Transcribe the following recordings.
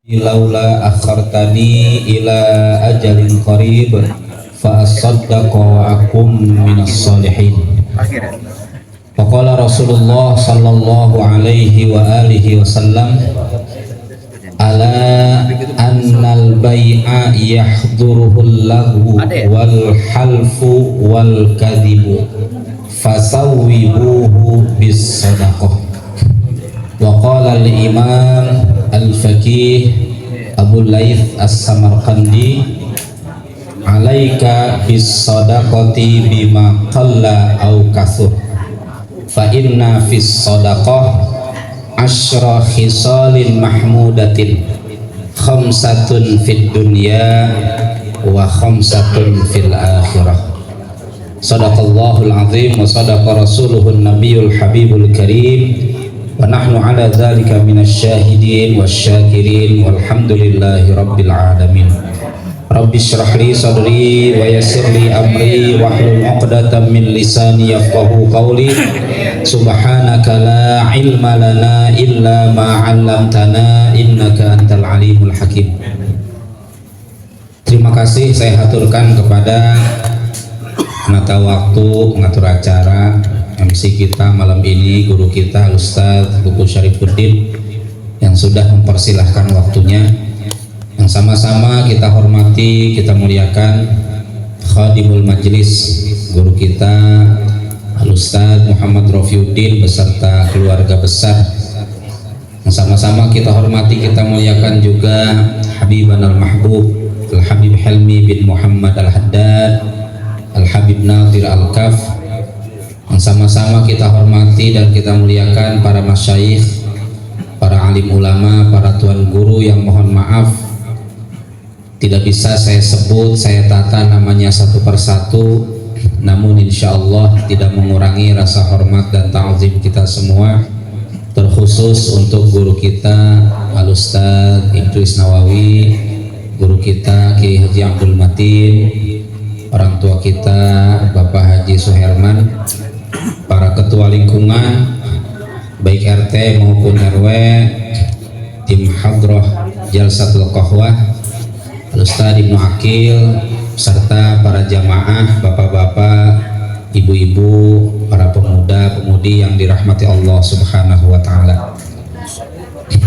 laula akhartani ila ajalin qarib fa asaddaqa wa akum minas solihin. Faqala Rasulullah sallallahu alaihi wa alihi wasallam, ala annal bai'a yahduruhul lahu wal halfu wal kadhibu fasawwibuhu bis sadaqah. Wa qala al-imam al-faqih Abu Laith as-Samarqandi, alaika bis sadaqati bima qalla au kathur fa inna fis sadaqah asyra khisalin mahmudatin khamsatun fid dunya wa khamsatun fil akhirah. Sadaqallahul azim wa sadaqa rasuluhun nabiyul habibul karim wa nahnu ala dzalika minasyahidin wasyakirin walhamdulillahi rabbil alamin. Rabbi shrah li sadri wa yassir li amri wahlul 'uqdatam min lisani yafqahu qawli. Subhanaka la ilma lana illa ma 'allamtana innaka antal alimul hakim. Terima kasih saya haturkan kepada penata waktu, pengatur acara, MC kita malam ini, guru kita Ustadz Buku Syarifuddin yang sudah mempersilahkan waktunya, yang sama-sama kita hormati, kita muliakan Khadimul Majlis, guru kita Ustadz Muhammad Rafiuddin beserta keluarga besar, yang sama-sama kita hormati, kita muliakan juga Habiban al-Mahbub Al-Habib Helmi bin Muhammad Al-Haddad Al-Habib Nadir Al-Kaf, yang sama-sama kita hormati dan kita muliakan para masyayikh, para alim ulama, para tuan guru yang mohon maaf tidak bisa saya sebut, saya tata namanya satu persatu, namun insya Allah tidak mengurangi rasa hormat dan ta'zim kita semua, terkhusus untuk guru kita Al-Ustadz Idris Nawawi, guru kita Kiai Haji Abdul Matin, orang tua kita Bapak Haji Suherman, para ketua lingkungan baik RT maupun RW, tim Hadroh Jalsatul Qahwah, Ustadz Ibnu Akil, serta para jamaah, bapak-bapak, ibu-ibu, para pemuda-pemudi yang dirahmati Allah Subhanahu wa Ta'ala.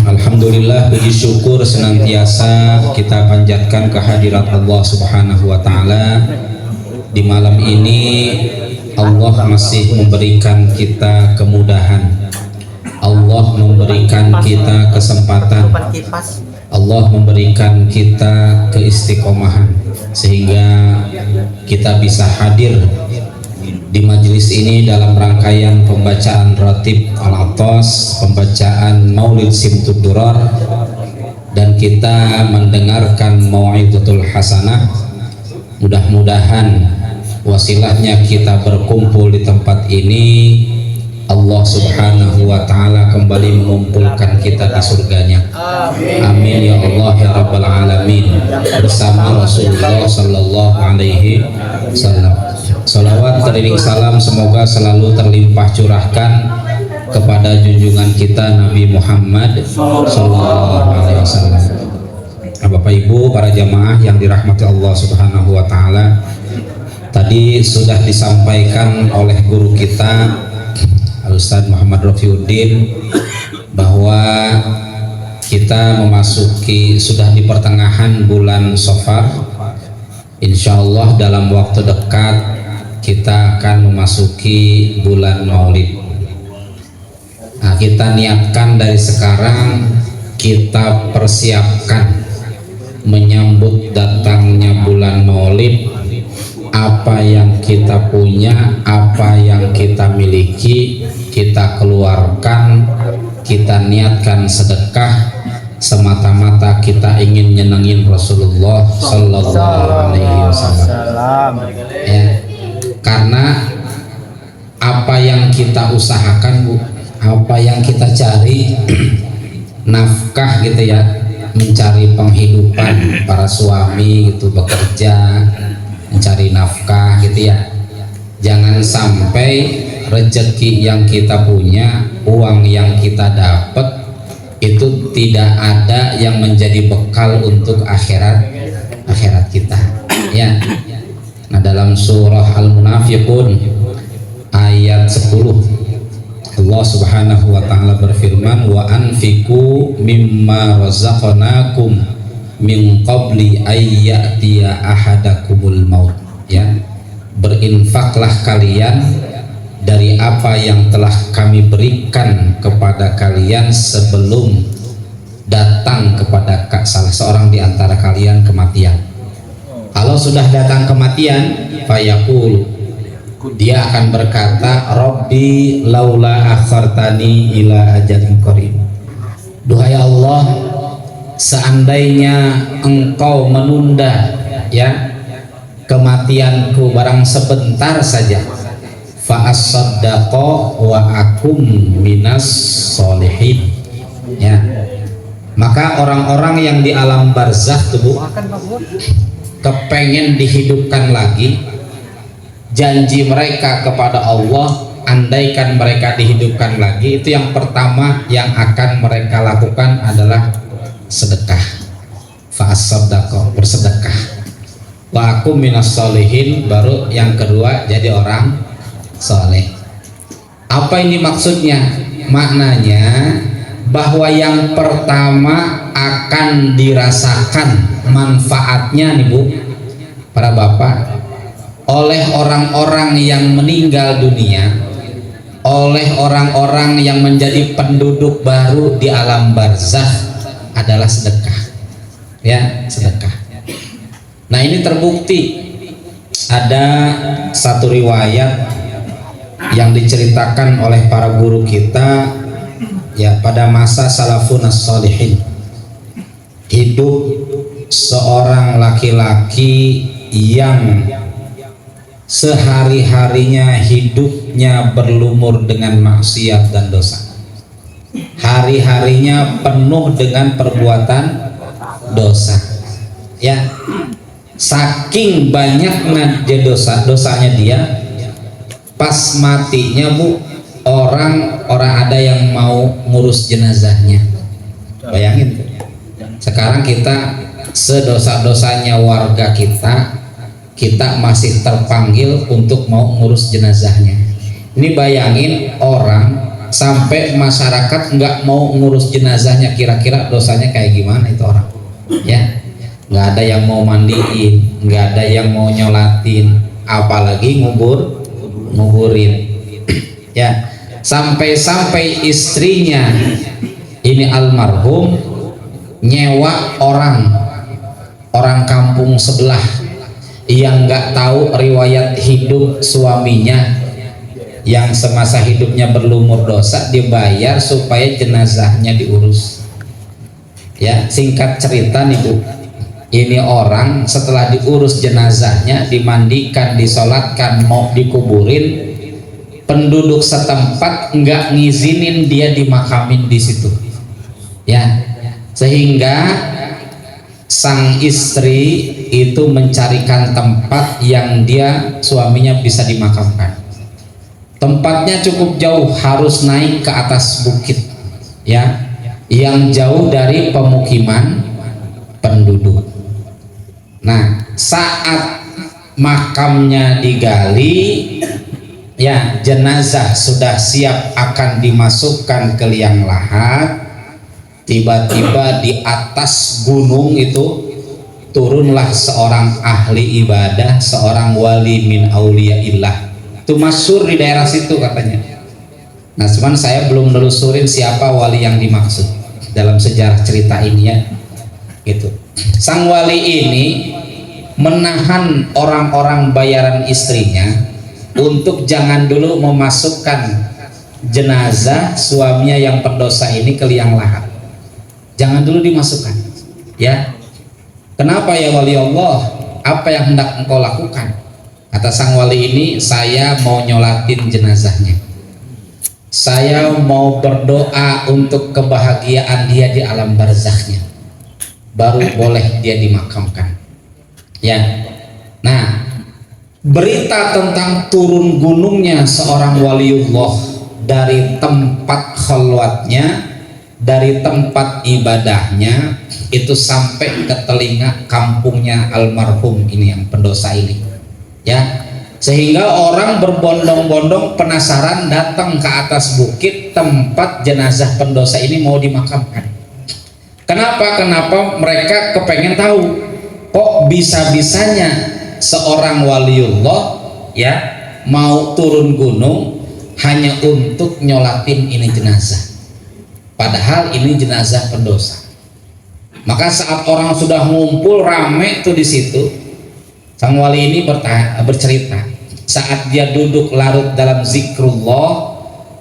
Alhamdulillah, puji syukur senantiasa kita panjatkan kehadirat Allah Subhanahu wa Ta'ala. Di malam ini Allah masih memberikan kita kemudahan, Allah memberikan kita kesempatan, Allah memberikan kita keistiqomahan sehingga kita bisa hadir di majelis ini dalam rangkaian pembacaan Ratib Al-Atas, pembacaan Maulid Simtud Durar, dan kita mendengarkan Mau'izatul Hasanah. Mudah-mudahan wasilahnya kita berkumpul di tempat ini, Allah Subhanahu wa Ta'ala kembali mengumpulkan kita di surganya. Amin ya Allah ya Rabbal Alamin, bersama Rasulullah Sallallahu Alaihi Wasallam. Salawat teriring salam semoga selalu terlimpah curahkan kepada junjungan kita Nabi Muhammad Sallallahu Alaihi Wasallam. Bapak Ibu, para jamaah yang dirahmati Allah Subhanahu wa Ta'ala, tadi sudah disampaikan oleh guru kita Al-Ustadz Muhammad Rafiuddin bahwa kita memasuki, sudah di pertengahan bulan Safar. Insya Allah dalam waktu dekat kita akan memasuki bulan Maulid. Nah, kita niatkan dari sekarang, kita persiapkan menyambut datangnya bulan Maulid. Apa yang kita punya, apa yang kita miliki, kita keluarkan, kita niatkan sedekah semata-mata kita ingin nyenengin Rasulullah Sallallahu Alaihi Wasallam. Ya, karena apa yang kita usahakan, Bu, apa yang kita cari nafkah gitu ya, mencari penghidupan para suami gitu, bekerja mencari nafkah gitu ya. Jangan sampai rezeki yang kita punya, uang yang kita dapat itu tidak ada yang menjadi bekal untuk akhirat kita, ya. Nah, dalam surah Al-Munafiqun ayat 10 Allah Subhanahu wa taala berfirman, wa anfiqu mimma razaqnakum min qabli ayyatiya ahadakumul maut, ya. Berinfaklah kalian dari apa yang telah kami berikan kepada kalian sebelum datang kepada salah seorang di antara kalian kematian. Kalau sudah datang kematian, fayaqul, dia akan berkata, Rabbi laula akhartani ila ajalin qarib. Duhai Allah, seandainya engkau menunda, ya, kematianku barang sebentar saja, fa as-saddaqa wa akum minas solihin, ya. Maka orang-orang yang di alam barzakh tuh kepengen dihidupkan lagi, janji mereka kepada Allah, andaikan mereka dihidupkan lagi, itu yang pertama yang akan mereka lakukan adalah sedekah. Fa as-saddaqa, bersedekah. Wa akum minas solihin, baru yang kedua jadi orang soleh. Apa ini maksudnya? Maknanya bahwa yang pertama akan dirasakan manfaatnya nih Bu, para bapak, oleh orang-orang yang meninggal dunia, oleh orang-orang yang menjadi penduduk baru di alam barzakh adalah sedekah, ya, sedekah. Nah, ini terbukti ada satu riwayat yang diceritakan oleh para guru kita, ya, pada masa salafun as-solihin, hidup seorang laki-laki yang sehari-harinya hidupnya berlumur dengan maksiat dan dosa, hari-harinya penuh dengan perbuatan dosa, ya. Saking banyaknya dosanya dia, pas matinya Bu, orang ada yang mau ngurus jenazahnya. Bayangin tuh. Sekarang kita sedosa-dosanya warga kita masih terpanggil untuk mau ngurus jenazahnya. Ini bayangin, orang sampai masyarakat nggak mau ngurus jenazahnya, kira-kira dosanya kayak gimana itu orang, ya. Nggak ada yang mau mandiin, nggak ada yang mau nyolatin, apalagi nguburin, ya. Sampai istrinya ini almarhum nyewa orang kampung sebelah yang nggak tahu riwayat hidup suaminya, yang semasa hidupnya berlumur dosa, dibayar supaya jenazahnya diurus, ya. Singkat cerita nih Bu, ini orang setelah diurus jenazahnya, dimandikan, disolatkan, mau dikuburin, penduduk setempat nggak ngizinin dia dimakamin di situ, ya. Sehingga sang istri itu mencarikan tempat yang suaminya bisa dimakamkan. Tempatnya cukup jauh, harus naik ke atas bukit, ya, yang jauh dari pemukiman penduduk. Nah, saat makamnya digali, ya, jenazah sudah siap akan dimasukkan ke liang lahat, tiba-tiba di atas gunung itu turunlah seorang ahli ibadah, seorang wali min auliyaillah. Itu masyhur di daerah situ katanya. Nah, cuman saya belum nelusurin siapa wali yang dimaksud dalam sejarah cerita ini, ya, gitu. Sang wali ini menahan orang-orang bayaran istrinya untuk jangan dulu memasukkan jenazah suaminya yang pendosa ini ke liang lahat. Jangan dulu dimasukkan, ya. Kenapa ya wali Allah? Apa yang hendak engkau lakukan? Kata sang wali ini, saya mau nyolatin jenazahnya. Saya mau berdoa untuk kebahagiaan dia di alam barzakhnya. Baru boleh dia dimakamkan, ya. Nah, berita tentang turun gunungnya seorang waliullah dari tempat khalwatnya dari tempat ibadahnya itu sampai ke telinga kampungnya almarhum ini yang pendosa ini, ya, sehingga orang berbondong-bondong penasaran datang ke atas bukit tempat jenazah pendosa ini mau dimakamkan. Kenapa mereka kepengen tahu kok bisa-bisanya seorang waliullah, ya, mau turun gunung hanya untuk nyolatin ini jenazah, padahal ini jenazah pendosa. Maka saat orang sudah ngumpul rame tuh di situ, sang wali ini bercerita saat dia duduk larut dalam zikrullah,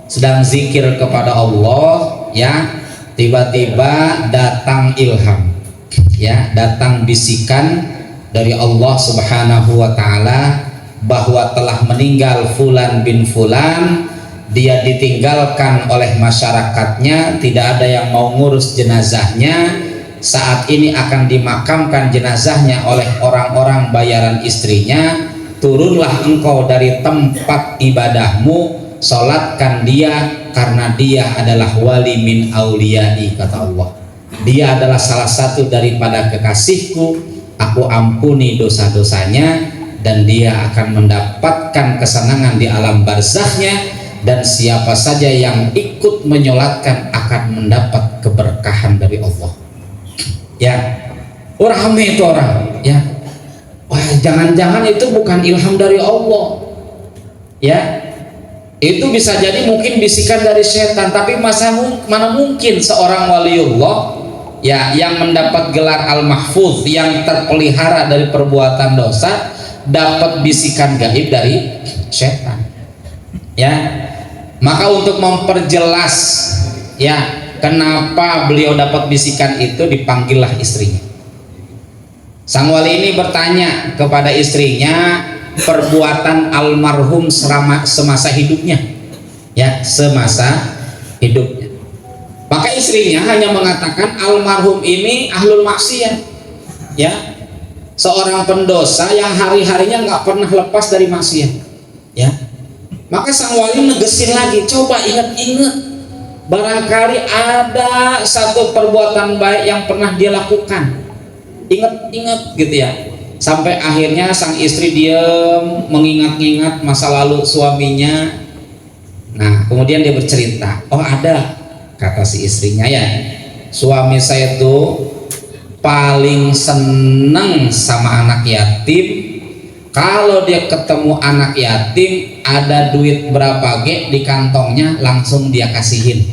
sedang zikir kepada Allah, ya, tiba-tiba datang ilham, ya, datang bisikan dari Allah Subhanahu wa taala bahwa telah meninggal fulan bin fulan, dia ditinggalkan oleh masyarakatnya, tidak ada yang mau ngurus jenazahnya, saat ini akan dimakamkan jenazahnya oleh orang-orang bayaran istrinya, turunlah engkau dari tempat ibadahmu, sholatkan dia karena dia adalah wali min auliyai, kata Allah. Dia adalah salah satu daripada kekasihku, aku ampuni dosa-dosanya dan dia akan mendapatkan kesenangan di alam barzakhnya, dan siapa saja yang ikut menyolatkan akan mendapat keberkahan dari Allah. Ya, rame itu orang, ya, wah, jangan-jangan itu bukan ilham dari Allah, ya, itu bisa jadi mungkin bisikan dari setan. Tapi mana mungkin seorang waliullah, ya, yang mendapat gelar al-mahfuz, yang terpelihara dari perbuatan dosa, dapat bisikan gaib dari setan, ya. Maka untuk memperjelas, ya, kenapa beliau dapat bisikan itu, dipanggillah istrinya. Sang wali ini bertanya kepada istrinya perbuatan almarhum semasa hidupnya, ya, semasa hidupnya. Maka istrinya hanya mengatakan almarhum ini ahlul maksiat, ya, seorang pendosa yang hari-harinya nggak pernah lepas dari maksiat, ya. Maka sang wali negesin lagi, coba ingat-ingat, barangkali ada satu perbuatan baik yang pernah dia lakukan, ingat-ingat gitu, ya. Sampai akhirnya sang istri diam mengingat-ingat masa lalu suaminya. Nah, kemudian dia bercerita, oh ada, kata si istrinya, ya, suami saya tuh paling seneng sama anak yatim. Kalau dia ketemu anak yatim, ada duit berapa ge di kantongnya langsung dia kasihin.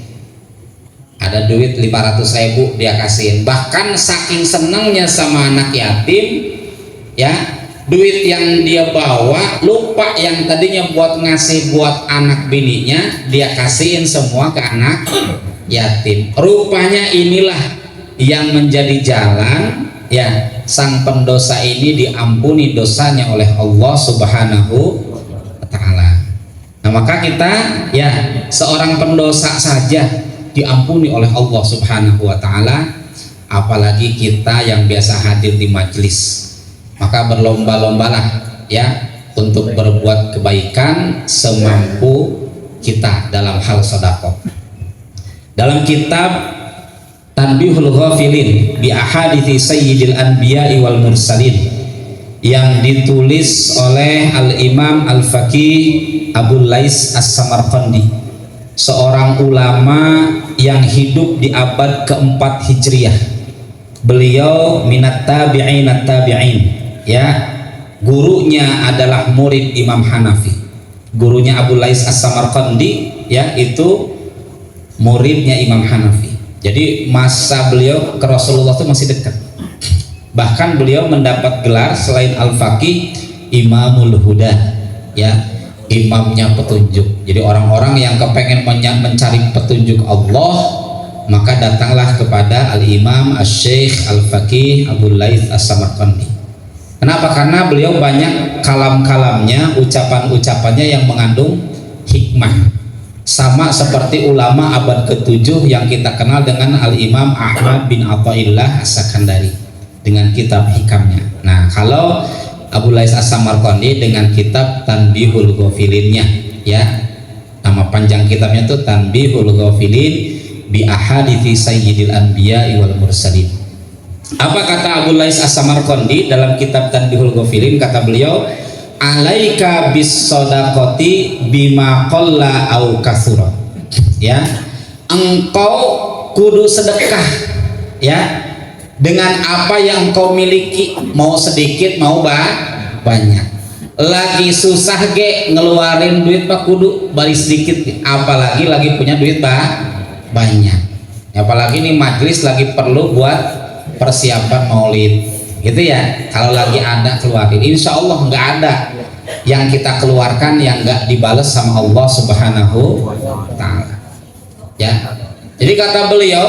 Ada duit 500.000 dia kasihin. Bahkan saking senangnya sama anak yatim, ya, duit yang dia bawa lupa yang tadinya buat ngasih buat anak bininya, dia kasihin semua ke anak yatim. Rupanya inilah yang menjadi jalan, ya, sang pendosa ini diampuni dosanya oleh Allah Subhanahu wa taala. Nah, maka kita, ya, seorang pendosa saja diampuni oleh Allah Subhanahu wa taala, apalagi kita yang biasa hadir di majelis. Maka berlomba-lombalah, ya, untuk berbuat kebaikan semampu kita dalam hal sedekah. Dalam kitab Tanbihul Ghafilin bi ahadithi sayyidil anbiya'i wal mursalin yang ditulis oleh Al-Imam Al-Faqih Abul Lais As-Samarqandi, seorang ulama yang hidup di abad keempat Hijriah. Beliau minat tabi'in, ya, gurunya adalah murid Imam Hanafi. Gurunya Abul Lais As-Samarqandi, ya, itu muridnya Imam Hanafi. Jadi masa beliau ke Rasulullah itu masih dekat. Bahkan beliau mendapat gelar selain Al-Faqih, Imamul Huda, ya, imamnya petunjuk. Jadi orang-orang yang kepengen mencari petunjuk Allah, maka datanglah kepada Al-Imam Asy-Syaikh Al-Faqih Abul Lais As-Samarqandi. Kenapa? Karena beliau banyak kalam-kalamnya, ucapan-ucapannya yang mengandung hikmah. Sama seperti ulama abad ke-7 yang kita kenal dengan Al-Imam Ahmad bin Athaillah As-Sakandari dengan kitab hikamnya. Nah, kalau Abul Lais As-Samarqandi dengan kitab Tanbihul Ghafilinnya, ya, nama panjang kitabnya itu Tanbihul Ghafilin bi ahadithi sayyidil anbiya'i wal mursalin. Apa kata Abu Lais As-Samarqandi dalam kitab Tanbihul Ghafilin? Kata beliau, alaika bis shadaqati bima qalla au katsura. Ya, engkau kudu sedekah ya dengan apa yang engkau miliki, mau sedikit mau banyak. Lagi susah ge ngeluarin duit pak kudu bari sedikit, apalagi lagi punya duit banyak. Apalagi nih majelis lagi perlu buat persiapan maulid gitu ya. Kalau lagi ada keluarin, insya Allah nggak ada yang kita keluarkan yang nggak dibales sama Allah Subhanahu wa Ta'ala ya. Jadi kata beliau,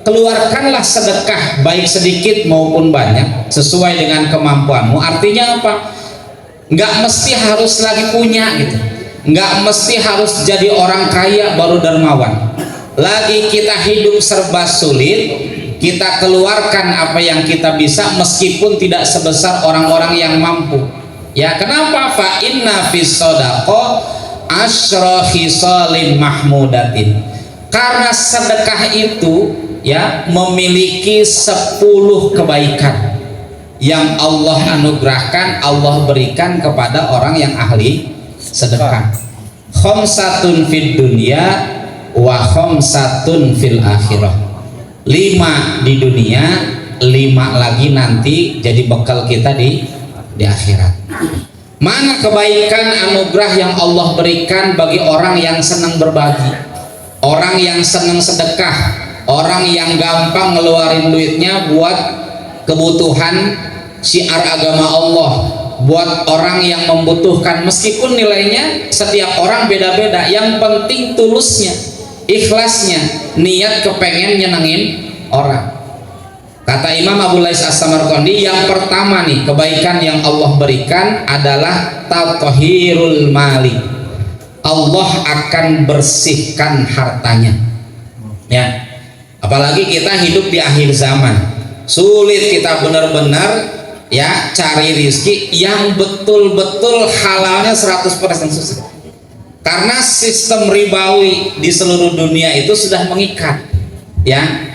keluarkanlah sedekah baik sedikit maupun banyak sesuai dengan kemampuanmu. Artinya apa? Nggak mesti harus lagi punya gitu, nggak mesti harus jadi orang kaya baru dermawan. Lagi kita hidup serba sulit, kita keluarkan apa yang kita bisa meskipun tidak sebesar orang-orang yang mampu ya. Kenapa? Fa inna fis shadaqah asyra khisalin mahmudatin. Karena sedekah itu ya memiliki 10 kebaikan yang Allah anugerahkan, Allah berikan kepada orang yang ahli sedekah. Khamsatun fid dunya wa khamsatun fil akhirah. 5 di dunia, 5 lagi nanti jadi bekal kita di akhirat. Mana kebaikan anugerah yang Allah berikan bagi orang yang senang berbagi, orang yang senang sedekah, orang yang gampang ngeluarin duitnya buat kebutuhan syiar agama Allah, buat orang yang membutuhkan, meskipun nilainya setiap orang beda-beda, yang penting tulusnya, ikhlasnya, niat kepengen nyenengin orang. Kata Imam Abu Lais As-Samarqandi, yang pertama nih kebaikan yang Allah berikan adalah tathhirul mali. Allah akan bersihkan hartanya ya. Apalagi kita hidup di akhir zaman, sulit kita benar-benar ya cari rizki yang betul-betul halalnya 100% susah. Karena sistem ribawi di seluruh dunia itu sudah mengikat ya.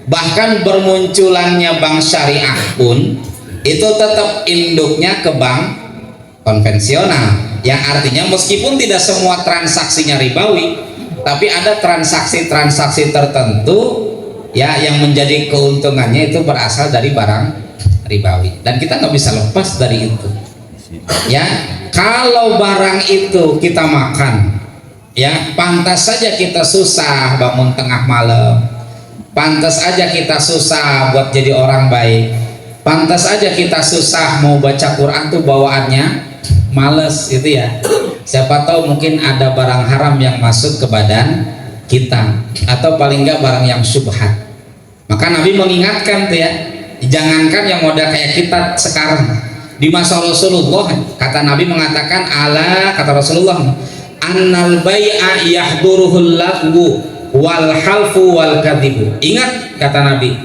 Bahkan bermunculannya bank syariah pun itu tetap induknya ke bank konvensional, yang artinya meskipun tidak semua transaksinya ribawi, tapi ada transaksi-transaksi tertentu ya yang menjadi keuntungannya itu berasal dari barang ribawi, dan kita nggak bisa lepas dari itu ya. Kalau barang itu kita makan ya, pantas saja kita susah bangun tengah malam, pantas aja kita susah buat jadi orang baik, pantas aja kita susah mau baca Quran tuh bawaannya males gitu ya. Siapa tahu mungkin ada barang haram yang masuk ke badan kita, atau paling enggak barang yang syubhat. Maka Nabi mengingatkan tuh ya, jangankan yang model kayak kita sekarang, di masa Rasulullah kata Nabi mengatakan, ala kata Rasulullah, annal bai'a yahduruhul lagwu wal halfu wal kadhibu. Ingat kata Nabi,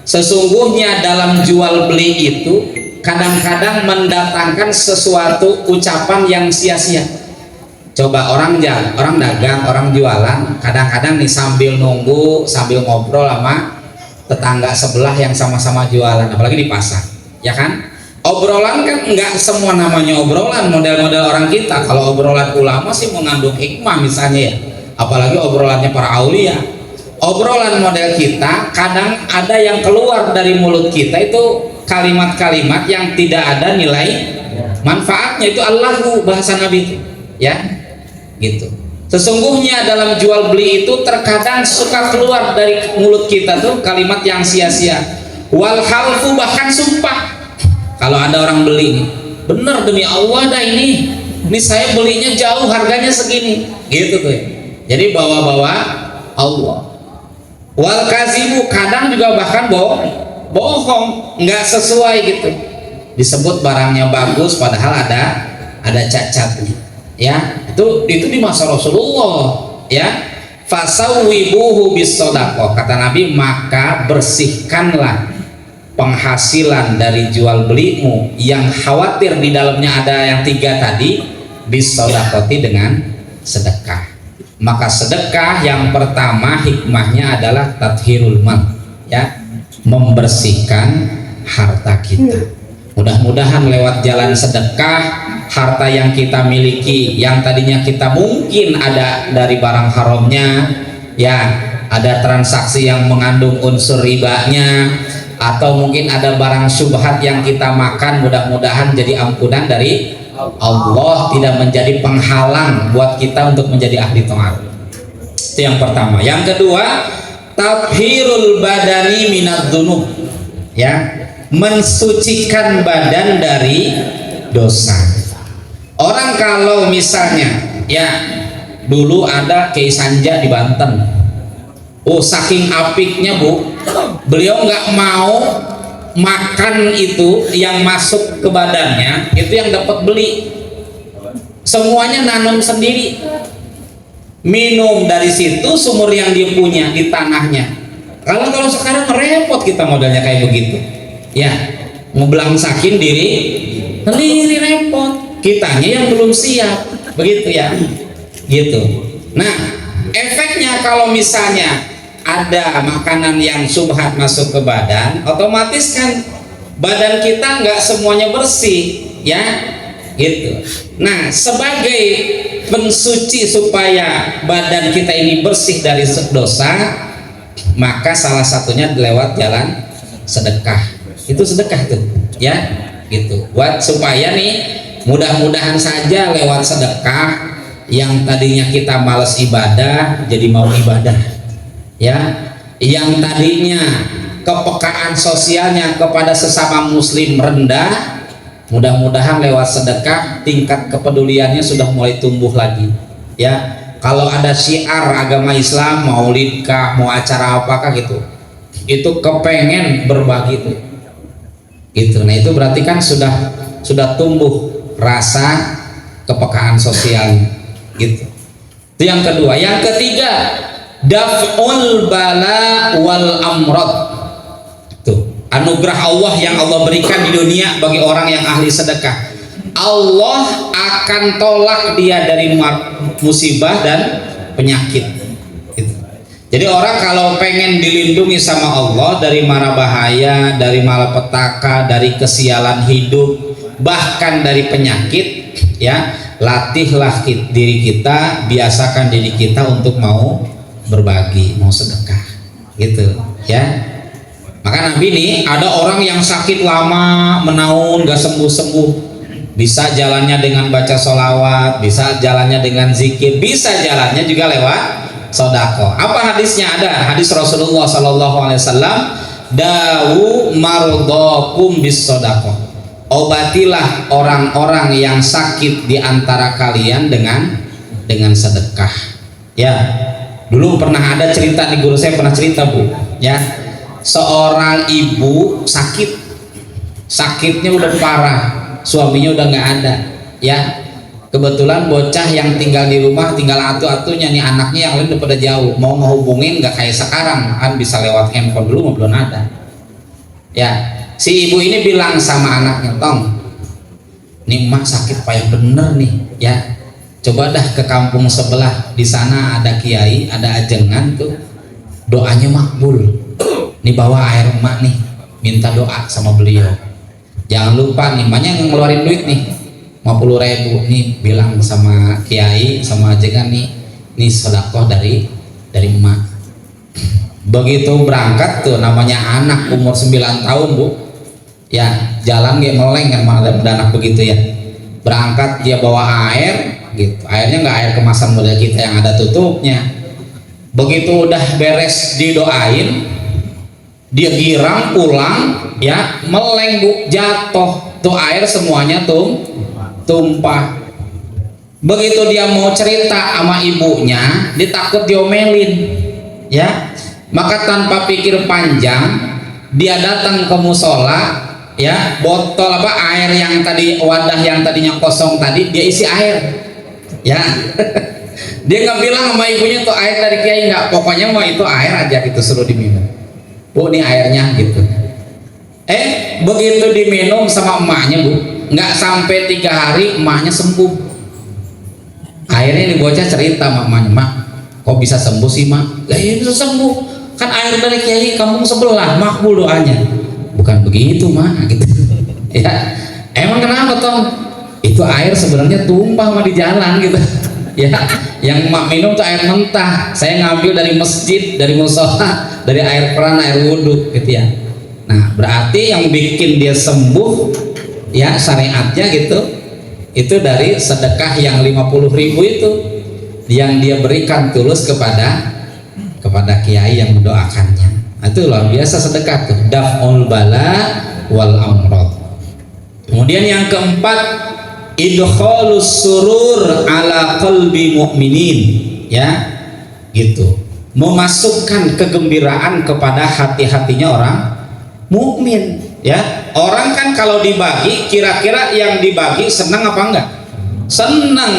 sesungguhnya dalam jual beli itu kadang-kadang mendatangkan sesuatu ucapan yang sia-sia. Coba orang dagang, orang jualan, kadang-kadang nih sambil nunggu, sambil ngobrol sama tetangga sebelah yang sama-sama jualan, apalagi di pasar ya kan. Obrolan kan nggak semua namanya obrolan model-model orang kita. Kalau obrolan ulama sih mengandung hikmah misalnya ya, apalagi obrolannya para aulia. Obrolan model kita kadang ada yang keluar dari mulut kita itu kalimat-kalimat yang tidak ada nilai manfaatnya, itu Allahu bahasa Nabi itu ya gitu. Sesungguhnya dalam jual beli itu terkadang suka keluar dari mulut kita tuh kalimat yang sia-sia, wal halfu, bahkan sumpah. Kalau ada orang beli nih, bener demi Allah dah ini saya belinya jauh harganya segini gitu tuh ya. Jadi bawa-bawa Allah. Wal kazibu, kadang juga bahkan bohong, nggak sesuai gitu, disebut barangnya bagus padahal ada cacatnya ya. Itu di masa Rasulullah ya. Fasawwibuhu bis shadaqah, kata Nabi, maka bersihkanlah penghasilan dari jual belimu yang khawatir di dalamnya ada yang 3 tadi, bis shadaqati, dengan sedekah. Maka sedekah yang pertama hikmahnya adalah tathhirul mal, ya, membersihkan harta kita. Mudah-mudahan lewat jalan sedekah, harta yang kita miliki yang tadinya kita mungkin ada dari barang haramnya, ya, ada transaksi yang mengandung unsur ribanya, atau mungkin ada barang syubhat yang kita makan, mudah-mudahan jadi ampunan dari Allah, tidak menjadi penghalang buat kita untuk menjadi ahli taat. Itu yang pertama. Yang kedua, tathhirul badani minadz dzunub, ya, mensucikan badan dari dosa. Orang kalau misalnya, ya, dulu ada Kiai Sanja di Banten. Oh, saking apiknya, Bu, beliau nggak mau makan itu yang masuk ke badannya itu yang dapat beli, semuanya nanam sendiri, minum dari situ sumur yang dia punya di tanahnya. Kalau sekarang repot kita modalnya kayak begitu, ya, ngeblangsakin diri sendiri repot, kitanya yang belum siap, begitu ya, gitu. Nah, efeknya kalau misalnya ada makanan yang syubhat masuk ke badan, otomatis kan badan kita nggak semuanya bersih, ya, gitu. Nah, sebagai pensuci supaya badan kita ini bersih dari dosa, maka salah satunya lewat jalan sedekah. Itu sedekah tuh, ya, gitu. Buat supaya nih, mudah-mudahan saja lewat sedekah yang tadinya kita malas ibadah jadi mau ibadah, ya, yang tadinya kepekaan sosialnya kepada sesama muslim rendah, mudah-mudahan lewat sedekah tingkat kepeduliannya sudah mulai tumbuh lagi, ya. Kalau ada syiar agama Islam, maulid kah, mau acara apakah gitu, itu kepengen berbagi tuh, gitu. Nah, itu berarti kan sudah tumbuh rasa kepekaan sosialnya, gitu. Itu yang kedua. Yang ketiga, daf'ul bala wal amrad. Tuh, anugerah Allah yang Allah berikan di dunia bagi orang yang ahli sedekah. Allah akan tolak dia dari musibah dan penyakit. Gitu. Jadi orang kalau pengen dilindungi sama Allah dari mara bahaya, dari malapetaka, dari kesialan hidup, bahkan dari penyakit, ya, latihlah diri kita, biasakan diri kita untuk mau berbagi, mau sedekah, gitu, ya. Maka Nabi nih, ada orang yang sakit lama menaun gak sembuh-sembuh, bisa jalannya dengan baca sholawat, bisa jalannya dengan zikir, bisa jalannya juga lewat sodako. Apa hadisnya? Ada hadis Rasulullah SAW, dawu mardokum bis sodako, obatilah orang-orang yang sakit di antara kalian dengan sedekah, ya. Dulu pernah ada cerita di guru saya pernah cerita, Bu, ya, seorang ibu sakitnya udah parah, suaminya udah nggak ada, ya. Kebetulan bocah yang tinggal di rumah tinggal atu-atunya nih, anaknya yang lain udah pada jauh, mau ngehubungin nggak kayak sekarang kan bisa lewat handphone, dulu belum ada, ya. Si ibu ini bilang sama anaknya, Tong, nih emak sakit payah bener nih, ya, coba dah ke kampung sebelah, di sana ada kiai, ada ajengan tuh, doanya makbul. Nih bawa air emak nih, minta doa sama beliau. Jangan lupa nih, emaknya ngeluarin duit nih 50.000 nih, bilang sama kiai, sama ajengan nih sedekah dari emak. Begitu berangkat tuh, namanya anak umur 9 tahun, Bu, ya, jalan dia meleng kan, ada anak begitu, ya. Berangkat dia bawa air, gitu. Airnya nggak air kemasan model kita yang ada tutupnya. Begitu udah beres didoain, dia girang pulang, ya, meleng, Bu, jatuh tuh air semuanya tumpah. Begitu dia mau cerita sama ibunya, dia takut diomelin, ya. Maka tanpa pikir panjang, dia datang ke musola, ya, botol air yang tadi, wadah yang tadinya kosong tadi, dia isi air, ya. Dia nggak bilang sama ibunya tuh air dari kiai, nggak, pokoknya mau itu air aja, gitu, suruh diminum. Bu, ini airnya, gitu. Begitu diminum sama emaknya, Bu, nggak sampai 3 hari emaknya sembuh. Akhirnya ini bocah cerita sama emaknya, Mak, Kok bisa sembuh sih mak? Ya bisa sembuh, kan air dari kiai kampung sebelah, makbul doanya. Bukan begitu mak, gitu. Ya, emang kenapa Tom? Itu air sebenarnya tumpah mah di jalan gitu. Ya, yang mak minum tuh air mentah. Saya ngambil dari masjid, dari musola, dari air keran, air wudhu, gitu ya. Nah, berarti yang bikin dia sembuh, ya syariatnya gitu, itu dari sedekah yang 50.000 itu, yang dia berikan tulus kepada kiai yang mendoakannya. Nah, itu luar biasa sedekah tuh, daf'ul bala wal amrad. Kemudian yang keempat, idkhalus surur ala qalbi mu'minin, ya gitu, memasukkan kegembiraan kepada hati-hatinya orang mukmin, ya. Orang kan kalau dibagi, kira-kira yang dibagi senang apa enggak? Senang.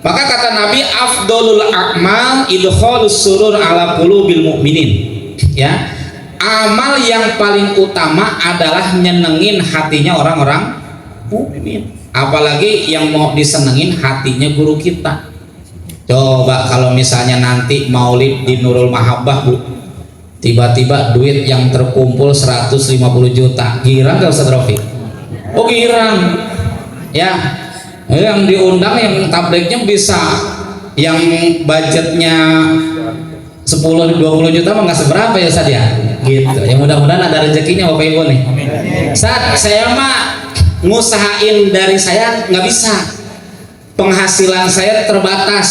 Maka kata Nabi, afdolul a'mal idkhalus surur ala qulubil mu'minin, ya. Amal yang paling utama adalah nyenengin hatinya orang-orang mukmin. Apalagi yang mau disenengin hatinya guru kita. Coba kalau misalnya nanti maulid di Nurul Mahabbah Bu, tiba-tiba duit yang terkumpul 150 juta, girang gak Ustaz Rofi? Oh girang ya. Yang diundang, yang tablignya bisa, yang budgetnya 10-20 juta mah nggak seberapa ya Ustaz ya, gitu. Yang mudah-mudahan ada rezekinya Bapak Ibu nih. Ustaz, saya mah ngusahain dari saya nggak bisa, penghasilan saya terbatas,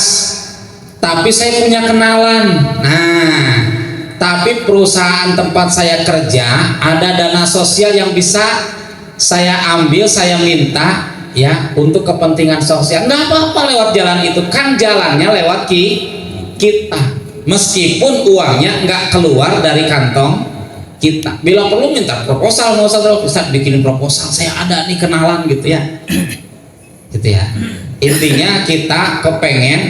tapi saya punya kenalan. Nah, tapi perusahaan tempat saya kerja ada dana sosial yang bisa saya ambil, saya minta ya untuk kepentingan sosial. Nggak apa-apa lewat jalan itu, kan jalannya lewat kita, meskipun uangnya nggak keluar dari kantong kita. Bila perlu minta proposal, mau Ustaz bikin proposal, saya ada nih kenalan gitu ya. Gitu ya. Intinya kita kepengen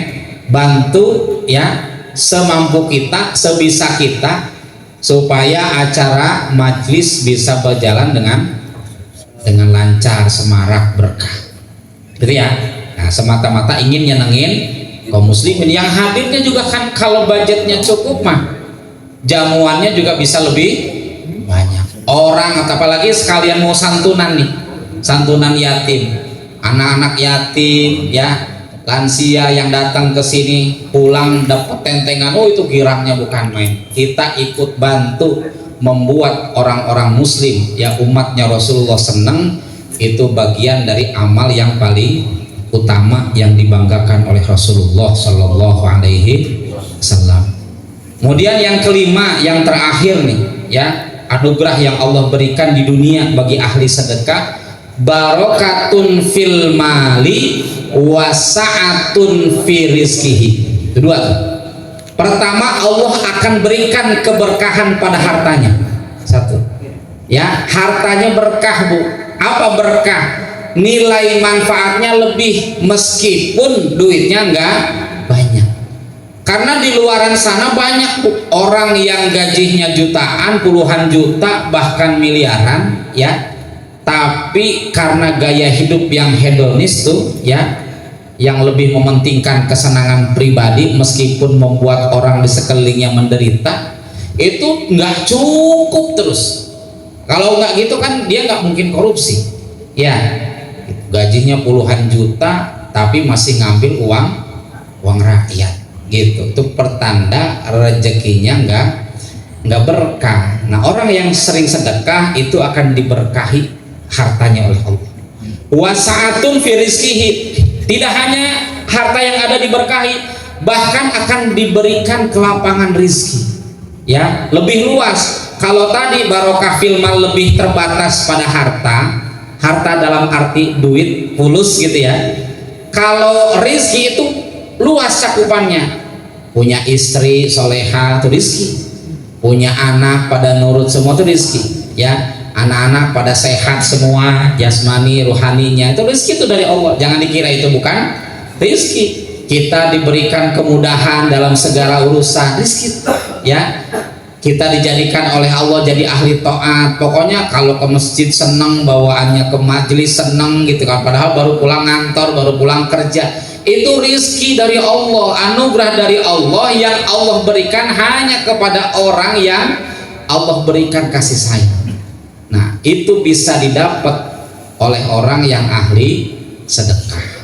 bantu ya semampu kita, sebisa kita, supaya acara majlis bisa berjalan dengan lancar, semarak, berkah. Gitu ya. Nah, semata-mata ingin nyenengin kaum muslimin. Yang hadirnya juga kan kalau budgetnya cukup mah jamuannya juga bisa lebih banyak orang, apalagi sekalian mau santunan nih, santunan yatim, anak-anak yatim ya, lansia yang datang ke sini pulang dapat tentengan, oh itu girangnya bukan main. Kita ikut bantu membuat orang-orang muslim ya, umatnya Rasulullah senang, itu bagian dari amal yang paling utama yang dibanggakan oleh Rasulullah Shallallahu Alaihi Wasallam. Kemudian yang kelima, yang terakhir nih ya, anugerah yang Allah berikan di dunia bagi ahli sedekah, barokatun fil mali wasa'atun fi rizkihi. Kedua tuh. Pertama, Allah akan berikan keberkahan pada hartanya. Satu ya, hartanya berkah Bu. Apa berkah? Nilai manfaatnya lebih meskipun duitnya enggak banyak. Karena di luaran sana banyak Bu, orang yang gajinya jutaan, puluhan juta, bahkan miliaran ya, tapi karena gaya hidup yang hedonis tuh ya, yang lebih mementingkan kesenangan pribadi meskipun membuat orang di sekelilingnya menderita, itu nggak cukup terus. Kalau nggak gitu kan dia nggak mungkin korupsi ya. Gajinya puluhan juta tapi masih ngambil uang rakyat gitu, itu pertanda rezekinya nggak berkah. Nah, orang yang sering sedekah itu akan diberkahi hartanya oleh Allah. Wasa'atun fi rizkihi, tidak hanya harta yang ada diberkahi, bahkan akan diberikan kelapangan rizki ya, lebih luas. Kalau tadi barokah fil mal lebih terbatas pada harta dalam arti duit fulus gitu ya, kalau rizki itu luas cakupannya. Punya istri soleha itu rizki, punya anak pada nurut semua itu rizki ya, anak-anak pada sehat semua jasmani rohaninya, itu rizki, itu dari Allah. Jangan dikira itu bukan rizki. Kita diberikan kemudahan dalam segala urusan, rizki ya. Kita dijadikan oleh Allah jadi ahli taat. Pokoknya kalau ke masjid seneng, bawaannya ke majelis seneng gitu kan, padahal baru pulang ngantor, baru pulang kerja, itu rizki dari Allah, anugerah dari Allah yang Allah berikan hanya kepada orang yang Allah berikan kasih sayang. Nah, itu bisa didapat oleh orang yang ahli sedekah.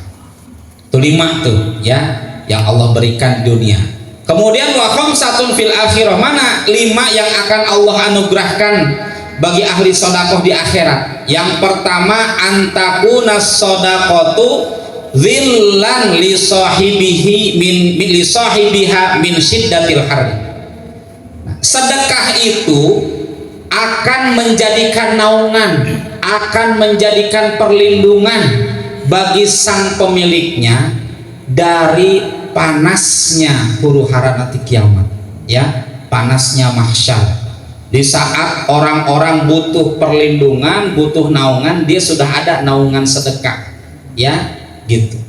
Itu 5 tuh ya, yang Allah berikan di dunia. Kemudian wa khamsatun fil akhirah, mana 5 yang akan Allah anugerahkan bagi ahli sedekah di akhirat. Yang pertama, antakuna shadaqatu dzillan li sahibihi li sahibiha min syiddatil har. Sedekah itu akan menjadikan naungan, akan menjadikan perlindungan bagi sang pemiliknya dari panasnya huru hara nanti kiamat, ya, panasnya mahsyar. Di saat orang-orang butuh perlindungan, butuh naungan, dia sudah ada naungan sedekah, ya, gitu.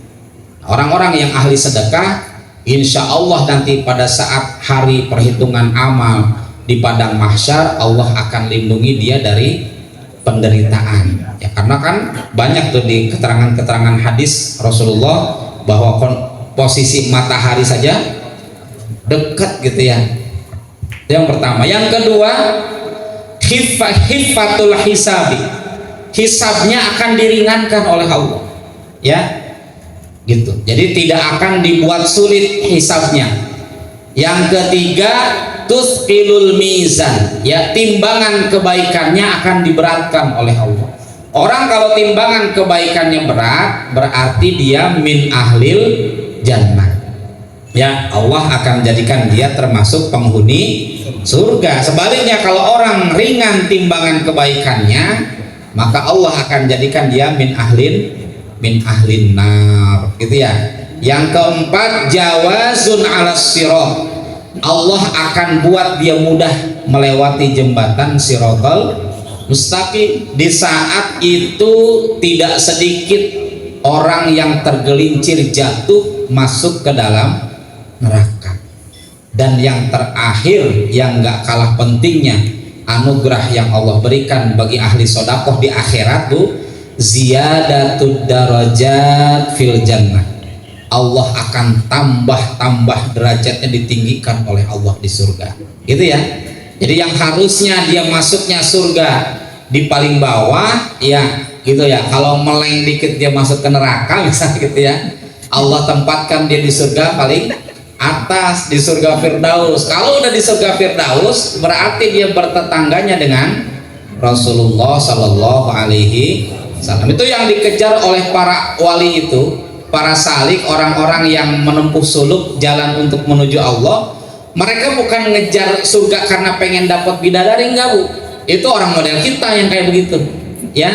Orang-orang yang ahli sedekah, insya Allah nanti pada saat hari perhitungan amal di padang mahsyar, Allah akan lindungi dia dari penderitaan, ya, karena kan banyak tuh di keterangan-keterangan hadis Rasulullah bahwa posisi matahari saja dekat gitu ya. Yang pertama. Yang kedua, hifatul hisabi, hisabnya akan diringankan oleh Allah, ya, gitu. Jadi tidak akan dibuat sulit hisabnya. Yang ketiga, tusqilul mizan, ya, timbangan kebaikannya akan diberatkan oleh Allah. Orang kalau timbangan kebaikannya berat, berarti dia min ahlil jannah, ya, Allah akan jadikan dia termasuk penghuni surga. Sebaliknya kalau orang ringan timbangan kebaikannya, maka Allah akan jadikan dia min ahlin nar, gitu ya. Yang keempat, jawazun alas sirat, Allah akan buat dia mudah melewati jembatan siratal mustaqim. Di saat itu tidak sedikit orang yang tergelincir jatuh masuk ke dalam neraka. Dan yang terakhir, yang gak kalah pentingnya, anugerah yang Allah berikan bagi ahli sedekah di akhirat tuh, ziyadatud darajat fil jannah, Allah akan tambah derajatnya, ditinggikan oleh Allah di surga, gitu ya. Jadi yang harusnya dia masuknya surga di paling bawah, ya, gitu ya, kalau meleng dikit dia masuk ke neraka misalnya, gitu ya, Allah tempatkan dia di surga paling atas, di surga Firdaus. Kalau udah di surga Firdaus, berarti dia bertetangganya dengan Rasulullah Shallallahu Alaihi Wasallam. Itu yang dikejar oleh para wali itu, para salik, orang-orang yang menempuh suluk jalan untuk menuju Allah. Mereka bukan ngejar surga karena pengen dapat bidadari, enggak, Bu. Itu orang model kita yang kayak begitu, ya,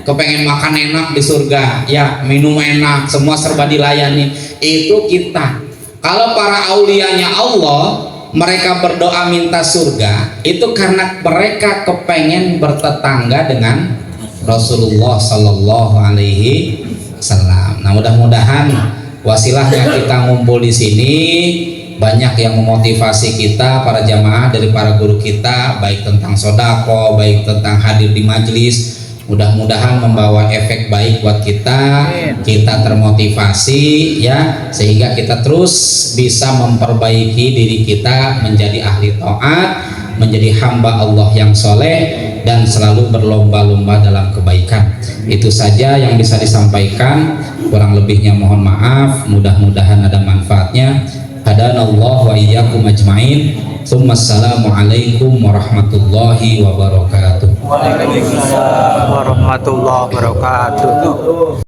kepengen makan enak di surga, ya, minum enak, semua serba dilayani. Itu kita. Kalau para aulianya Allah, mereka berdoa minta surga, itu karena mereka kepengen bertetangga dengan Rasulullah Sallallahu Alaihi Wasallam. Nah, mudah-mudahan wasilahnya kita ngumpul di sini, banyak yang memotivasi kita, para jamaah, dari para guru kita, baik tentang sodako, baik tentang hadir di majelis. Mudah-mudahan membawa efek baik buat kita, kita termotivasi, ya, sehingga kita terus bisa memperbaiki diri kita menjadi ahli taat, menjadi hamba Allah yang soleh, dan selalu berlomba-lomba dalam kebaikan. Itu saja yang bisa disampaikan, kurang lebihnya mohon maaf. Mudah-mudahan ada manfaatnya. Hadanallahu wa iyyakum ajmain. Assalamualaikum warahmatullahi wabarakatuh. Waalaikumsalam warahmatullahi wabarakatuh.